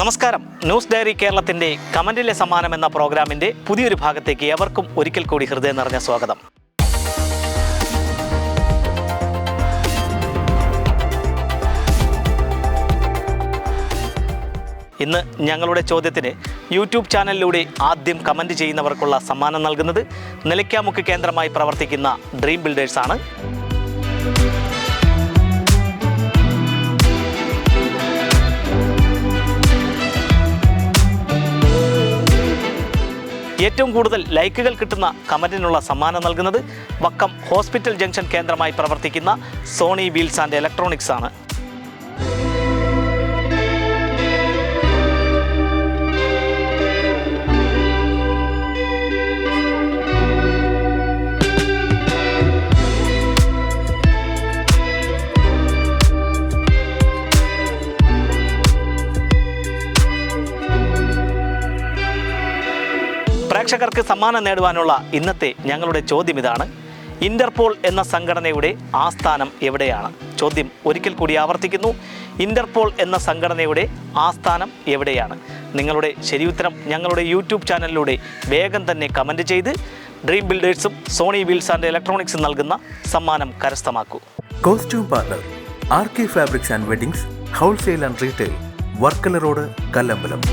നമസ്കാരം. News diary കേരളത്തിൻ്റെ കമൻറ്റിലെ സമ്മാനം എന്ന പ്രോഗ്രാമിൻ്റെ പുതിയൊരു ഭാഗത്തേക്ക് എവർക്കും ഒരിക്കൽ കൂടി ഹൃദയം നിറഞ്ഞ സ്വാഗതം. ഇന്ന് ഞങ്ങളുടെ ചോദ്യത്തിന് യൂട്യൂബ് ചാനലിലൂടെ ആദ്യം കമൻറ്റ് ചെയ്യുന്നവർക്കുള്ള സമ്മാനം നൽകുന്നത് നിലയ്ക്കാമുക്ക് കേന്ദ്രമായി പ്രവർത്തിക്കുന്ന ഡ്രീം ബിൽഡേഴ്സാണ്. ഏറ്റവും കൂടുതൽ ലൈക്കുകൾ കിട്ടുന്ന കമൻറ്റിനുള്ള സമ്മാനം നൽകുന്നത് വക്കം ഹോസ്പിറ്റൽ ജംഗ്ഷൻ കേന്ദ്രമായി പ്രവർത്തിക്കുന്ന സോണി വീൽസ് ആൻഡ് ഇലക്ട്രോണിക്സ് ആണ്. പ്രേക്ഷകർക്ക് സമ്മാനം നേടുവാനുള്ള ഇന്നത്തെ ഞങ്ങളുടെ ചോദ്യം ഇതാണ്: ഇന്റർപോൾ എന്ന സംഘടനയുടെ ആസ്ഥാനം എവിടെയാണ്? ചോദ്യം ഒരിക്കൽ കൂടി ആവർത്തിക്കുന്നു: ഇന്റർപോൾ എന്ന സംഘടനയുടെ ആസ്ഥാനം എവിടെയാണ്? നിങ്ങളുടെ ശരിയുത്തരം ഞങ്ങളുടെ യൂട്യൂബ് ചാനലിലൂടെ വേഗം തന്നെ കമൻറ്റ് ചെയ്ത് ഡ്രീം ബിൽഡേഴ്സും സോണി വീൽസ് ആൻഡ് ഇലക്ട്രോണിക്സും നൽകുന്ന സമ്മാനം കരസ്ഥമാക്കൂ. Costume partner RK fabrics and weddings, wholesale and retail, Varkala road, Kallambalam.